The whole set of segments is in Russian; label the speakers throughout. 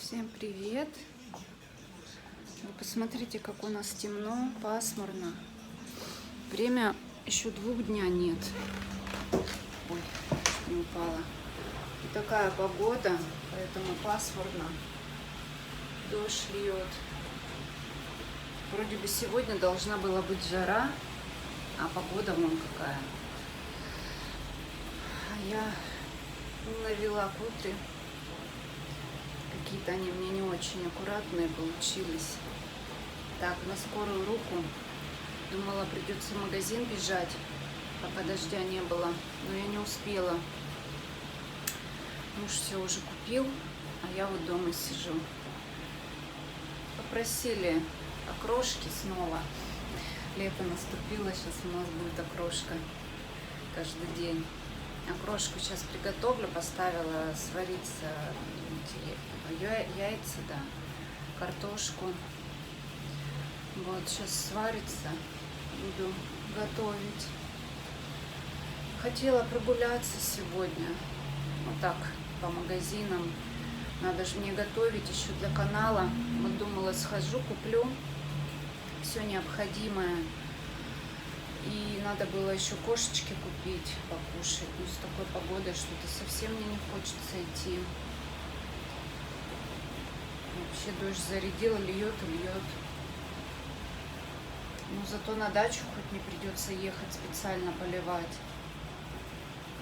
Speaker 1: Всем привет! Вы посмотрите, как у нас темно, пасмурно. Время еще 2 дня нет. Ой, не упала. И такая погода, поэтому пасмурно. Дождь льет. Вроде бы сегодня должна была быть жара, а погода вон какая. А я навела кудри. Какие-то они мне не очень аккуратные получились. Так, на скорую руку. Думала, придется в магазин бежать, пока дождя не было. Но я не успела. Муж все уже купил, а я вот дома сижу. Попросили окрошки снова. Лето наступило, сейчас у нас будет окрошка каждый день. Окрошку сейчас приготовлю, поставила свариться яйца, да, картошку. Вот, сейчас сварится, буду готовить. Хотела прогуляться сегодня, вот так, по магазинам. Надо же мне готовить еще для канала. Вот думала, схожу, куплю все необходимое. И надо было еще кошечке купить, покушать. Ну, с такой погодой что-то совсем мне не хочется идти. Вообще дождь зарядил, льет и льет. Но зато на дачу хоть не придется ехать специально поливать.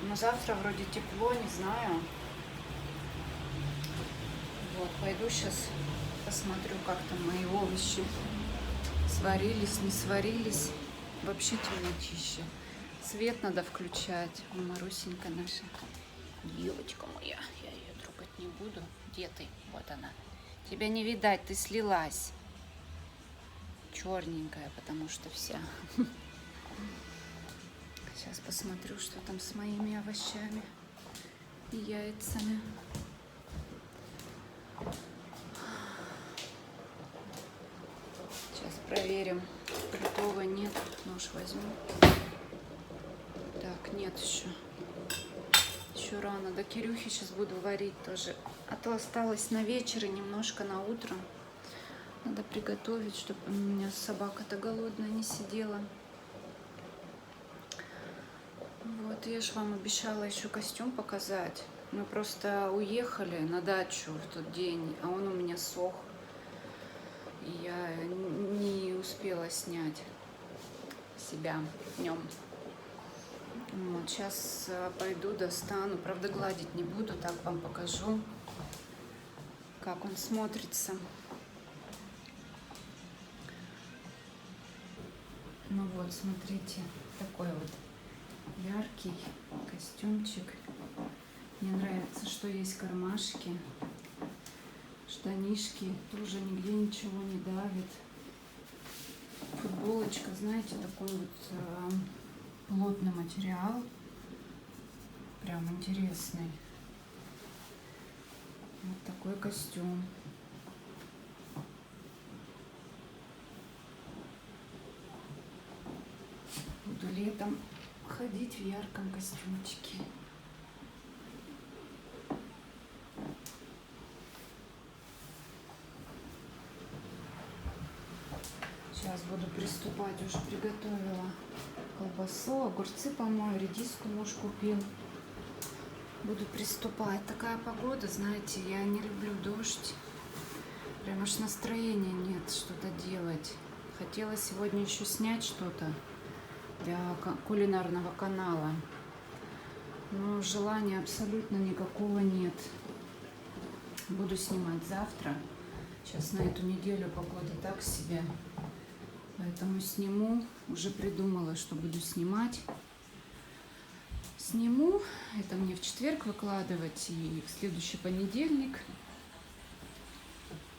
Speaker 1: Но завтра вроде тепло, не знаю. Вот, пойду сейчас посмотрю, как там мои овощи. Сварились, не сварились. Вообще темнотища. Свет надо включать. Марусенька наша. Девочка моя. Я ее трогать не буду. Где ты? Вот она. Тебя не видать, ты слилась. Черненькая, потому что вся. Сейчас посмотрю, что там с моими овощами и яйцами. Сейчас проверим. Готово, нет. Нож возьму. Так, нет еще. Еще рано. До Кирюхи сейчас буду варить тоже. А то осталось на вечер и немножко на утро. Надо приготовить, чтобы у меня собака-то голодная не сидела. Вот, я же вам обещала еще костюм показать. Мы просто уехали на дачу в тот день, а он у меня сох. И я не успела снять себя в нем. Вот, сейчас пойду достану. Правда, гладить не буду, так вам покажу, как он смотрится. Ну вот, смотрите, такой вот яркий костюмчик. Мне нравится, что есть кармашки. Штанишки тоже нигде ничего не давит. Футболочка, знаете, такой вот плотный материал. Прям интересный. Вот такой костюм. Буду летом ходить в ярком костюмчике. Сейчас буду приступать, уже приготовила колбасу, огурцы помою, редиску муж купил. Буду приступать. Такая погода, знаете, я не люблю дождь. Прям аж настроения нет что-то делать. Хотела сегодня еще снять что-то для кулинарного канала. Но желания абсолютно никакого нет. Буду снимать завтра. Сейчас на эту неделю погода так себе. Поэтому сниму. Уже придумала, что буду снимать. Сниму. Это мне в четверг выкладывать и в следующий понедельник.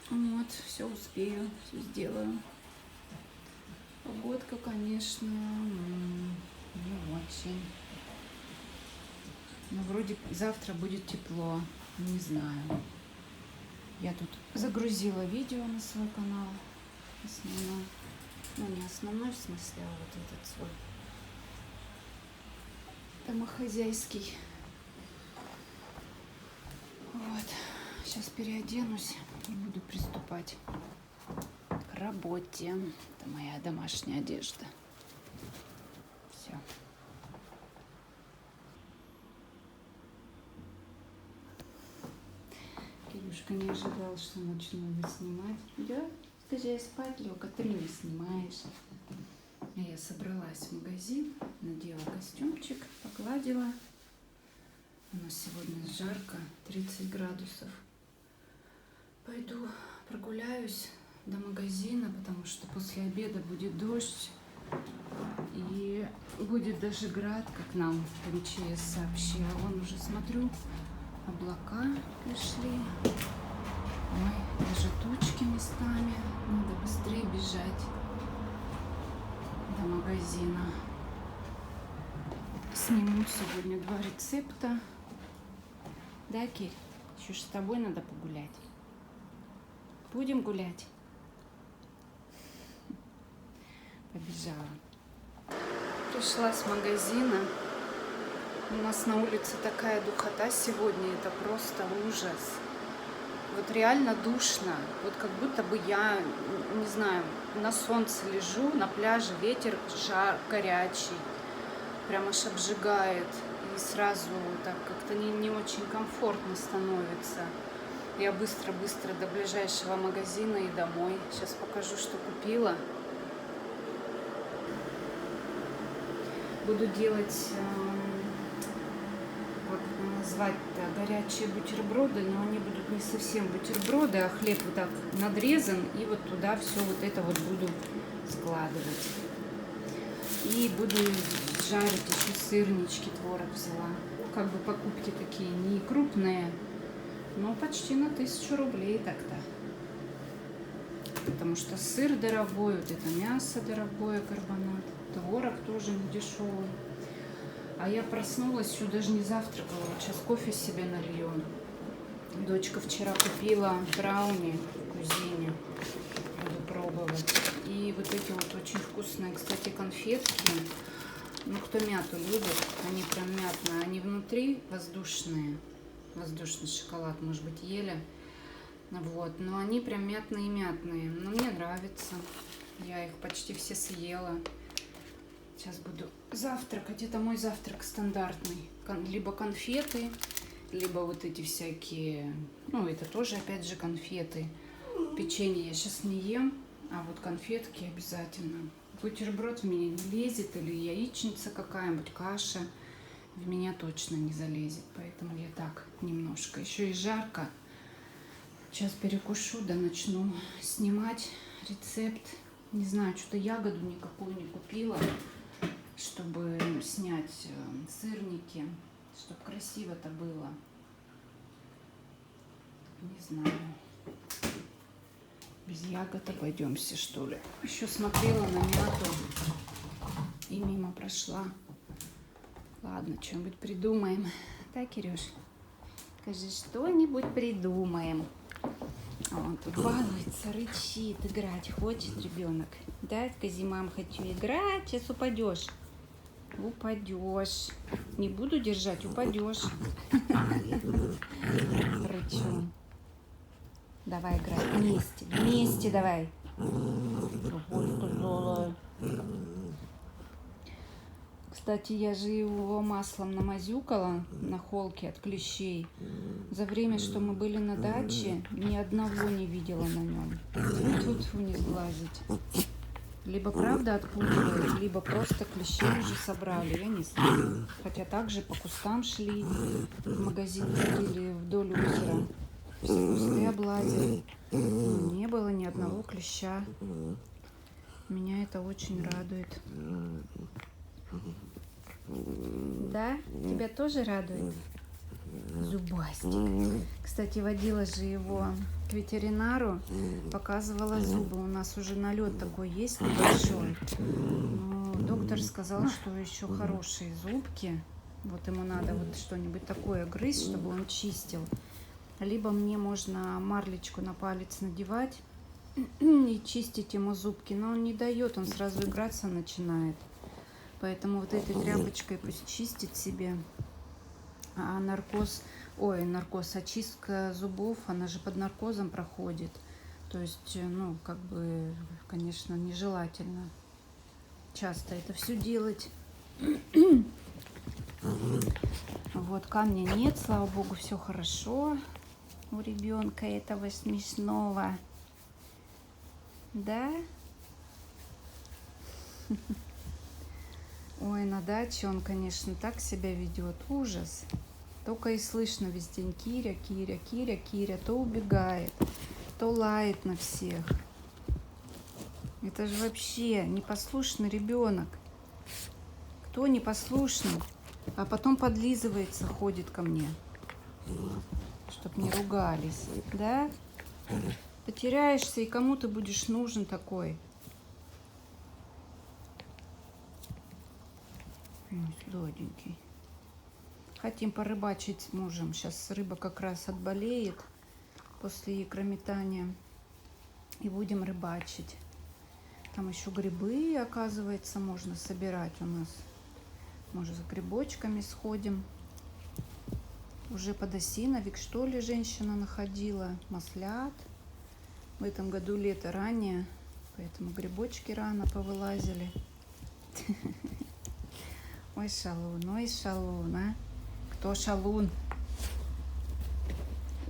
Speaker 1: Вот, все успею, все сделаю. Погодка, конечно, не очень. Но вроде завтра будет тепло. Не знаю. Я тут загрузила видео на свой канал. Основной. Ну, не основной, в смысле, а вот этот свой домохозяйский. Вот. Сейчас переоденусь. И буду приступать к работе. Это моя домашняя одежда. Все. Кирюшка не ожидал, что начну его снимать. Да? Ты же спать лег, а ты не снимаешь. Я собралась в магазин, надела костюмчик, погладила. У нас сегодня жарко, 30 градусов. Пойду прогуляюсь до магазина, потому что после обеда будет дождь. И будет даже град, как нам МЧС сообщила. Вон уже смотрю, облака пришли. Ой, даже тучки местами. Надо быстрее бежать до магазина. Сниму сегодня 2 рецепта. Да, Кирь? Еще ж с тобой надо погулять. Будем гулять? Побежала. Пришла с магазина. У нас на улице такая духота сегодня. Это просто ужас. Вот реально душно. Вот как будто бы я, не знаю, на солнце лежу, на пляже, ветер жар, горячий. Прям аж обжигает. И сразу так как-то не очень комфортно становится. Я быстро-быстро до ближайшего магазина и домой. Сейчас покажу, что купила. Буду делать, как назвать-то, горячие бутерброды, но они будут не совсем бутерброды, а хлеб вот так надрезан, и вот туда все вот это вот буду складывать. И буду жарить еще сырнички, творог взяла. Ну, как бы покупки такие не крупные, но почти на 1000 рублей так-то. Потому что сыр дорогой, вот это мясо дорогое, карбонат. Творог тоже не дешевый. А я проснулась, еще даже не завтракала. Вот сейчас кофе себе налью. Дочка вчера купила брауни в кузине. Буду пробовать. И вот эти вот очень вкусные, кстати, конфетки. Ну, кто мяту любит, они прям мятные. Они внутри воздушные. Воздушный шоколад, может быть, ели. Вот. Но они прям мятные-мятные. Но мне нравится. Я их почти все съела. Сейчас буду завтракать. Это мой завтрак стандартный. Либо конфеты, либо вот эти всякие... Ну, это тоже, опять же, конфеты. Печенье я сейчас не ем, а вот конфетки обязательно. Бутерброд в меня не лезет, или яичница какая-нибудь, каша в меня точно не залезет. Поэтому я так немножко. Еще и жарко. Сейчас перекушу, да начну снимать рецепт. Не знаю, что-то ягоду никакую не купила, чтобы снять сырники, чтобы красиво-то было. Не знаю. Без ягод обойдемся, что ли. Еще смотрела на мяту и мимо прошла. Ладно, что-нибудь придумаем. Так, Кирюш? Скажи, что-нибудь придумаем. Он тут балуется, рычит, играть хочет ребенок. Да, скажи, мам, хочу играть, сейчас упадешь. Упадешь. Не буду держать, упадешь. Рычу. Давай играть вместе, вместе давай. Ой, сказала. Кстати, я же его маслом намазюкала на холке от клещей. За время, что мы были на даче, ни одного не видела на нем. Тьфу-тьфу, не сглазить. Либо правда отпугивают, либо просто клещей уже собрали, я не знаю. Хотя также по кустам шли, в магазин ходили вдоль озера. Все кусты облазили. Не было ни одного клеща. Меня это очень радует. Да? Тебя тоже радует? Зубастик. Кстати, водила же его к ветеринару, показывала зубы. У нас уже налет такой есть небольшой. Но доктор сказал, что еще хорошие зубки. Вот ему надо вот что-нибудь такое грызть, чтобы он чистил. Либо мне можно марлечку на палец надевать и чистить ему зубки. Но он не дает, он сразу играться начинает. Поэтому вот этой тряпочкой пусть чистит себе. А наркоз Ой, наркоз, очистка зубов, она же под наркозом проходит. То есть, ну, как бы, конечно, нежелательно часто это все делать. Вот, камня нет, слава богу, все хорошо у ребенка этого смешного. Да? Ой, на даче он, конечно, так себя ведет. Ужас. Только и слышно весь день Киря, Киря, Киря, Киря. То убегает, то лает на всех. Это же вообще непослушный ребенок. Кто непослушный? А потом подлизывается, ходит ко мне, чтоб не ругались. Да? Потеряешься, и кому ты будешь нужен такой? Сладенький. Хотим порыбачить с мужем. Сейчас рыба как раз отболеет после икрометания. И будем рыбачить. Там еще грибы, оказывается, можно собирать у нас. Может, за грибочками сходим. Уже подосиновик, что ли, женщина находила. Маслят. В этом году лето ранее, поэтому грибочки рано повылазили. Ой, шалун, а? Кто шалун?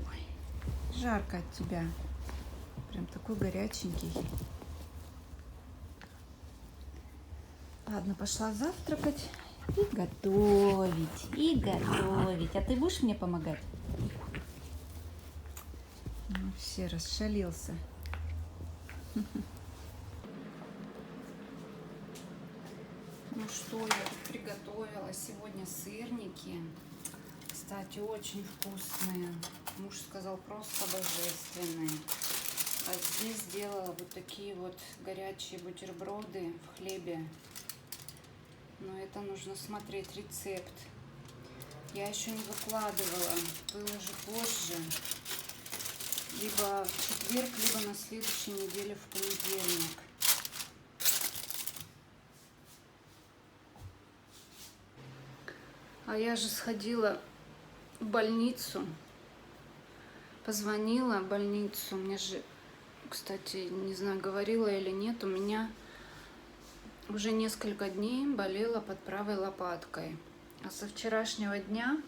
Speaker 1: Ой, жарко от тебя. Прям такой горяченький. Ладно, пошла завтракать и готовить, А ты будешь мне помогать? Ну, все, расшалился. Ну что, я тут приготовила сегодня сырники. Кстати, очень вкусные. Муж сказал, просто божественные. А здесь сделала вот такие вот горячие бутерброды в хлебе. Но это нужно смотреть рецепт. Я еще не выкладывала. Выложу позже. Либо в четверг, либо на следующей неделе в понедельник. А я же сходила в больницу. Позвонила в больницу. Мне же, кстати, не знаю, говорила или нет, у меня уже несколько дней болела под правой лопаткой. А со вчерашнего дня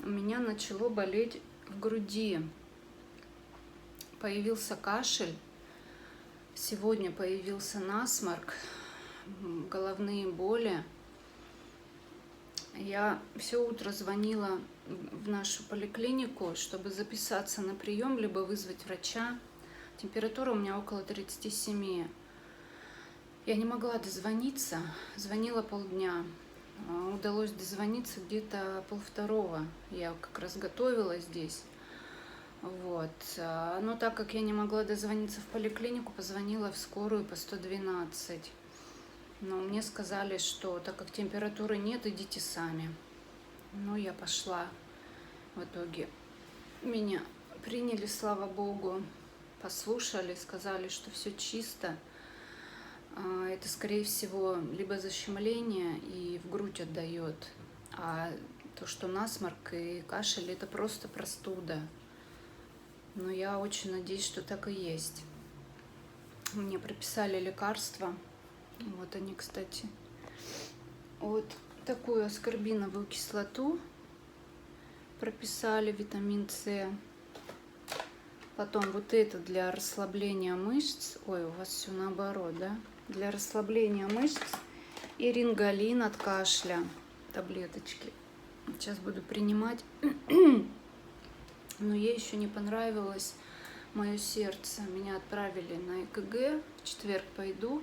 Speaker 1: у меня начало болеть в груди. Появился кашель. Сегодня появился насморк, головные боли. Я все утро звонила в нашу поликлинику, чтобы записаться на прием, либо вызвать врача. Температура у меня около 37. Я не могла дозвониться, звонила полдня. Удалось дозвониться где-то 1:30. Я как раз готовила здесь. Вот. Но так как я не могла дозвониться в поликлинику, позвонила в скорую по 112. Но мне сказали, что так как температуры нет, идите сами. Ну, я пошла. В итоге меня приняли, слава богу, послушали, сказали, что все чисто. Это, скорее всего, либо защемление и в грудь отдает, а то, что насморк и кашель, это просто простуда. Но я очень надеюсь, что так и есть. Мне прописали лекарства. Вот они, кстати. Вот такую аскорбиновую кислоту прописали, витамин С. Потом вот это для расслабления мышц. Ой, у вас все наоборот, да? Для расслабления мышц и рингалин от кашля. Таблеточки. Сейчас буду принимать. Но ей еще не понравилось мое сердце. Меня отправили на ЭКГ. В четверг пойду.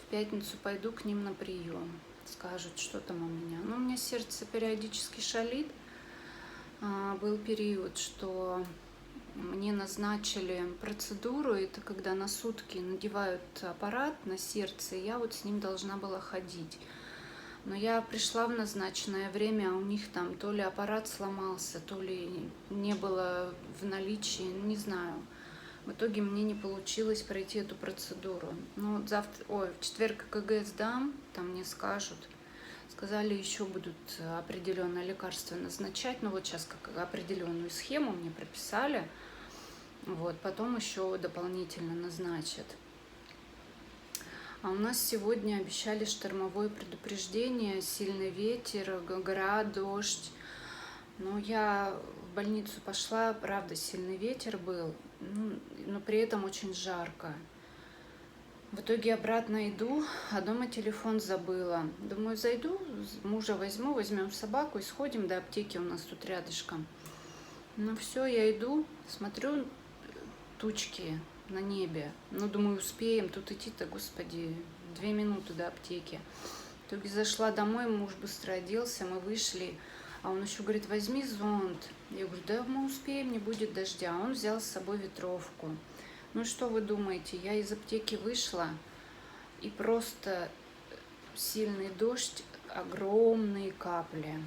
Speaker 1: В пятницу пойду к ним на прием. Скажут, что там у меня. Но у меня сердце периодически шалит. Был период, что мне назначили процедуру. Это когда на сутки надевают аппарат на сердце. И я вот с ним должна была ходить. Но я пришла в назначенное время, а у них там то ли аппарат сломался, то ли не было в наличии, не знаю. В итоге мне не получилось пройти эту процедуру. Ну, в четверг ЭКГ сдам, там мне скажут. Сказали, еще будут определенное лекарство назначать. Ну вот сейчас как определенную схему мне прописали. Вот, потом еще дополнительно назначат. А у нас сегодня обещали штормовое предупреждение, сильный ветер, град, дождь. Но я в больницу пошла, правда, сильный ветер был, но при этом очень жарко. В итоге обратно иду, а дома телефон забыла. Думаю, зайду, мужа возьмем собаку и сходим до аптеки, у нас тут рядышком. Ну все, я иду, смотрю, тучки на небе. Ну, думаю, успеем тут идти-то, господи, 2 минуты до аптеки. В итоге зашла домой, муж быстро оделся, мы вышли. А он еще говорит, возьми зонт. Я говорю, да мы успеем, не будет дождя. Он взял с собой ветровку. Ну что вы думаете, я из аптеки вышла, и просто сильный дождь, огромные капли.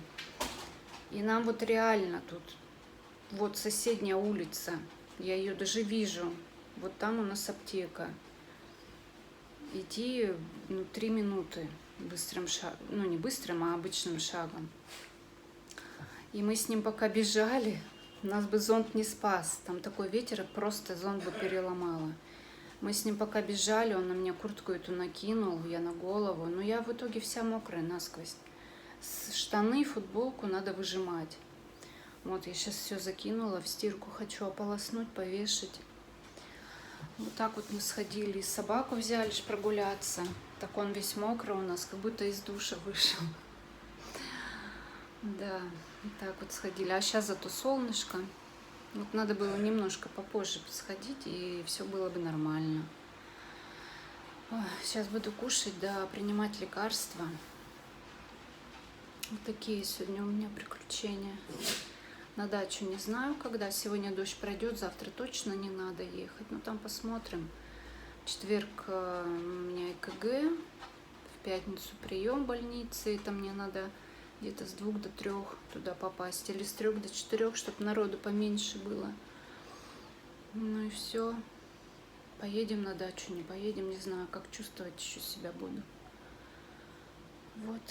Speaker 1: И нам вот реально тут, вот соседняя улица, я ее даже вижу, вот там у нас аптека. Идти 3 минуты быстрым шагом, ну не быстрым, а обычным шагом. И мы с ним пока бежали, нас бы зонт не спас. Там такой ветер, просто зонт бы переломало. Мы с ним пока бежали, он на меня куртку эту накинул, я на голову. Но я в итоге вся мокрая насквозь. Штаны, футболку надо выжимать. Вот я сейчас все закинула в стирку, хочу ополоснуть, повешать. Вот так вот мы сходили, собаку взяли прогуляться. Так он весь мокрый у нас, как будто из душа вышел. Да, так вот сходили. А сейчас зато солнышко. Вот надо было немножко попозже сходить, и все было бы нормально. Ой, сейчас буду кушать, да, принимать лекарства. Вот такие сегодня у меня приключения. На дачу не знаю, когда. Сегодня дождь пройдет, завтра точно не надо ехать. Но там посмотрим. В четверг у меня ЭКГ, в пятницу прием в больнице. Это мне надо где-то с 2 до 3 туда попасть. Или с 3 до 4, чтобы народу поменьше было. Ну и все. Поедем на дачу, не поедем, не знаю, как чувствовать еще себя буду. Вот.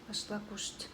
Speaker 1: Пошла кушать.